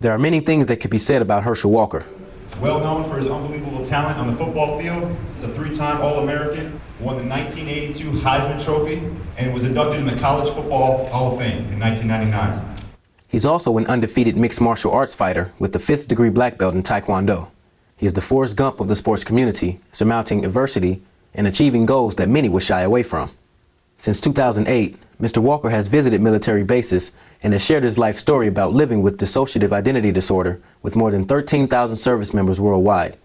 There are many things that could be said about Herschel Walker. Well known for his unbelievable talent on the football field, he's a three-time All-American, won the 1982 Heisman Trophy, and was inducted in the College Football Hall of Fame in 1999. He's also an undefeated mixed martial arts fighter with the 5th degree black belt in Taekwondo. He is the Forrest Gump of the sports community, surmounting adversity and achieving goals that many would shy away from. Since 2008, Mr. Walker has visited military bases and has shared his life story about living with dissociative identity disorder with more than 13,000 service members worldwide,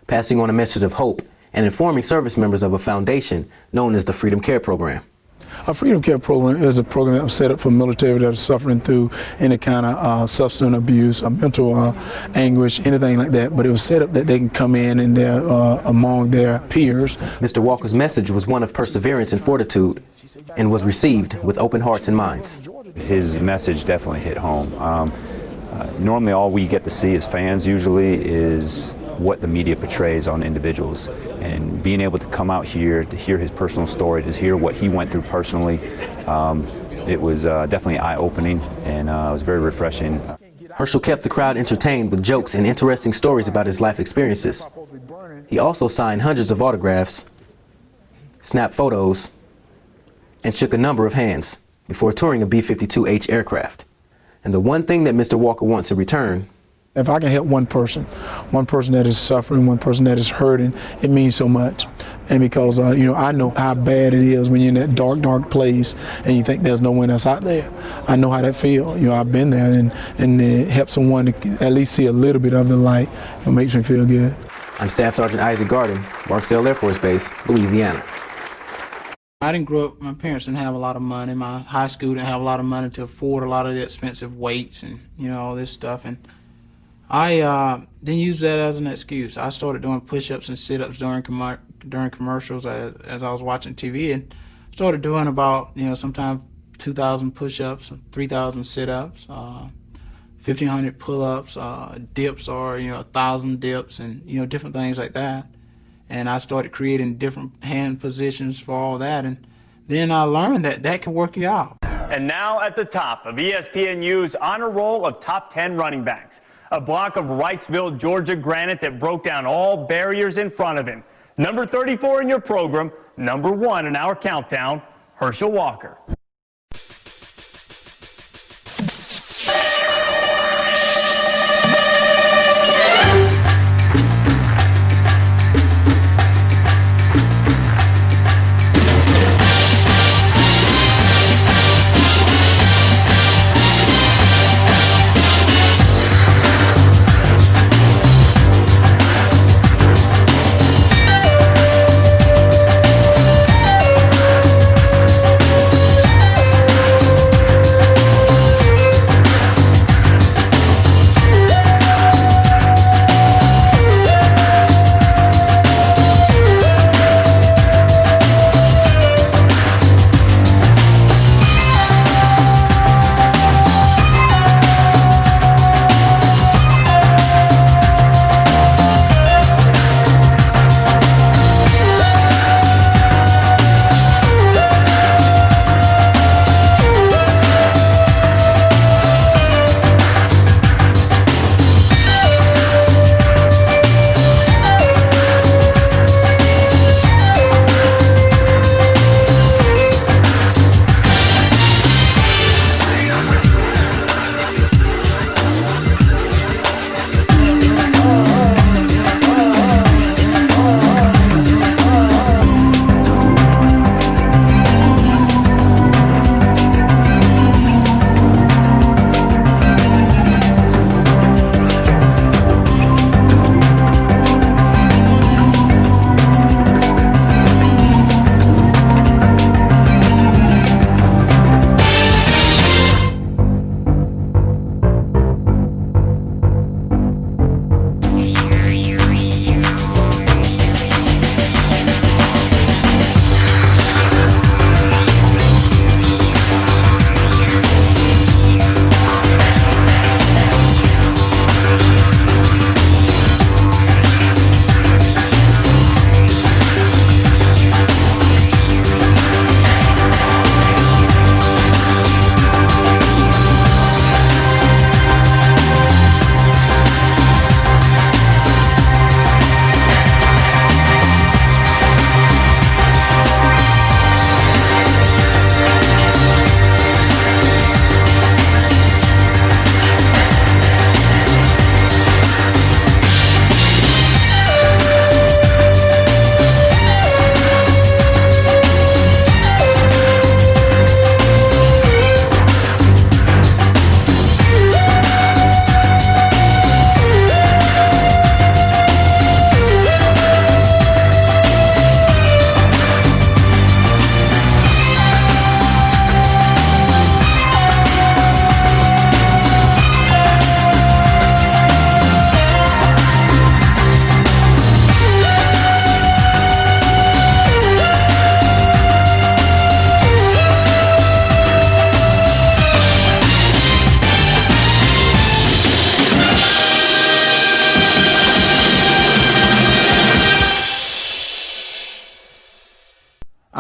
passing on a message of hope and informing service members of a foundation known as the Freedom Care Program. A Freedom Care Program is a program that was set up for military that are suffering through any kind of substance abuse, mental anguish, anything like that. But it was set up that they can come in and they're among their peers. Mr. Walker's message was one of perseverance and fortitude and was received with open hearts and minds. His message definitely hit home. Normally all we get to see as fans usually is what the media portrays on individuals, and being able to come out here to hear his personal story, to hear what he went through personally, it was definitely eye-opening, and it was very refreshing. Herschel kept the crowd entertained with jokes and interesting stories about his life experiences. He also signed hundreds of autographs, snapped photos, and shook a number of hands before touring a B-52H aircraft. And the one thing that Mr. Walker wants in return: if I can help one person that is suffering, one person that is hurting, it means so much. And because, I know how bad it is when you're in that dark, dark place and you think there's no one else out there. I know how that feels. I've been there, and help someone to at least see a little bit of the light. It makes me feel good. I'm Staff Sergeant Isaac Garden, Barksdale Air Force Base, Louisiana. I didn't grow up, my parents didn't have a lot of money. My high school didn't have a lot of money to afford a lot of the expensive weights and, all this stuff. And I didn't use that as an excuse. I started doing push-ups and sit-ups during commercials as I was watching TV, and started doing about, sometimes 2,000 push-ups, 3,000 sit-ups, 1,500 pull-ups, dips, or 1,000 dips, and different things like that. And I started creating different hand positions for all that, and then I learned that can work you out. And now at the top of ESPNU's honor roll of top 10 running backs. A block of Wrightsville, Georgia granite that broke down all barriers in front of him. Number 34 in your program, number 1 in our countdown, Herschel Walker.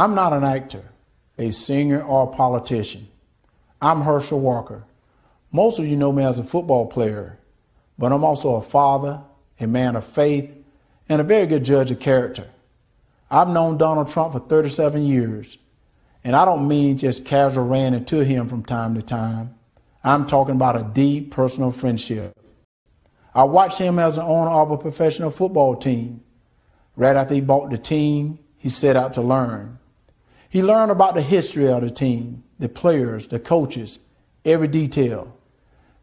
I'm not an actor, a singer, or a politician. I'm Herschel Walker. Most of you know me as a football player, but I'm also a father, a man of faith, and a very good judge of character. I've known Donald Trump for 37 years, and I don't mean just casual ran into him from time to time. I'm talking about a deep personal friendship. I watched him as an owner of a professional football team. Right after he bought the team, he set out to learn. He learned about the history of the team, the players, the coaches, every detail.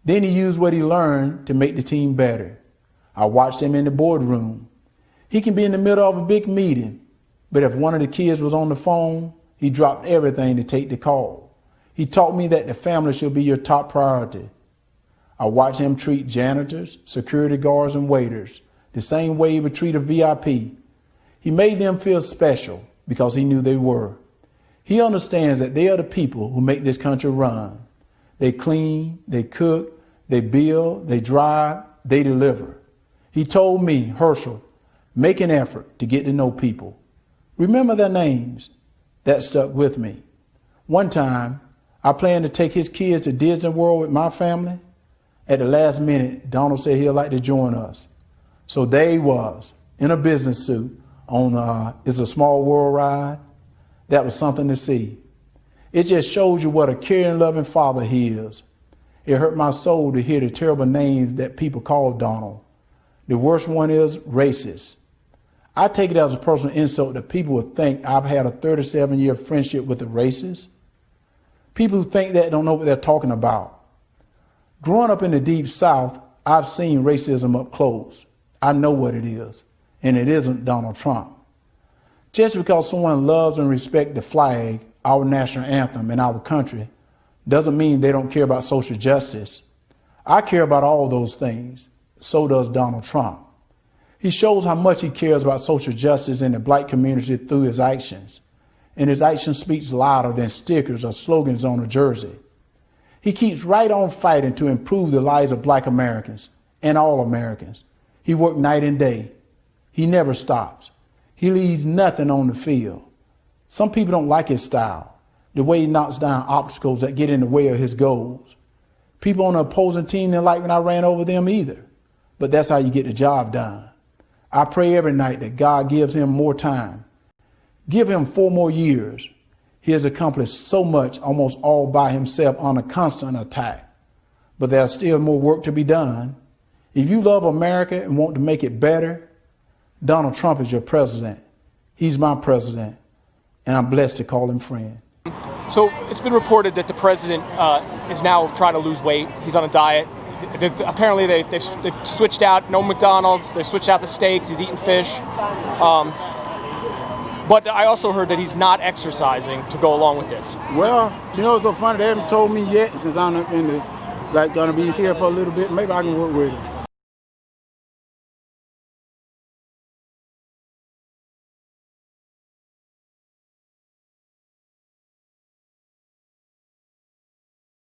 Then he used what he learned to make the team better. I watched him in the boardroom. He can be in the middle of a big meeting, but if one of the kids was on the phone, he dropped everything to take the call. He taught me that the family should be your top priority. I watched him treat janitors, security guards, and waiters the same way he would treat a VIP. He made them feel special because he knew they were. He understands that they are the people who make this country run. They clean, they cook, they build, they drive, they deliver. He told me, Herschel, make an effort to get to know people. Remember their names. That stuck with me. One time, I planned to take his kids to Disney World with my family. At the last minute, Donald said he'd like to join us. So there he was, in a business suit, on It's a Small World ride. That was something to see. It just shows you what a caring, loving father he is. It hurt my soul to hear the terrible names that people call Donald. The worst one is racist. I take it as a personal insult that people would think I've had a 37-year friendship with a racist. People who think that don't know what they're talking about. Growing up in the Deep South, I've seen racism up close. I know what it is, and it isn't Donald Trump. Just because someone loves and respects the flag, our national anthem, and our country, doesn't mean they don't care about social justice. I care about all those things. So does Donald Trump. He shows how much he cares about social justice in the black community through his actions. And his action speaks louder than stickers or slogans on a jersey. He keeps right on fighting to improve the lives of black Americans and all Americans. He works night and day. He never stops. He leaves nothing on the field. Some people don't like his style, the way he knocks down obstacles that get in the way of his goals. People on the opposing team didn't like when I ran over them either. But that's how you get the job done. I pray every night that God gives him more time. Give him 4 more years. He has accomplished so much almost all by himself on a constant attack. But there's still more work to be done. If you love America and want to make it better, Donald Trump is your president. He's my president, and I'm blessed to call him friend. So it's been reported that the president is now trying to lose weight. He's on a diet. Apparently they've switched out no McDonald's. They've switched out the steaks. He's eating fish. But I also heard that he's not exercising to go along with this. Well, you know, it's so funny. They haven't told me yet since I'm in the, gonna be here for a little bit. Maybe I can work with it.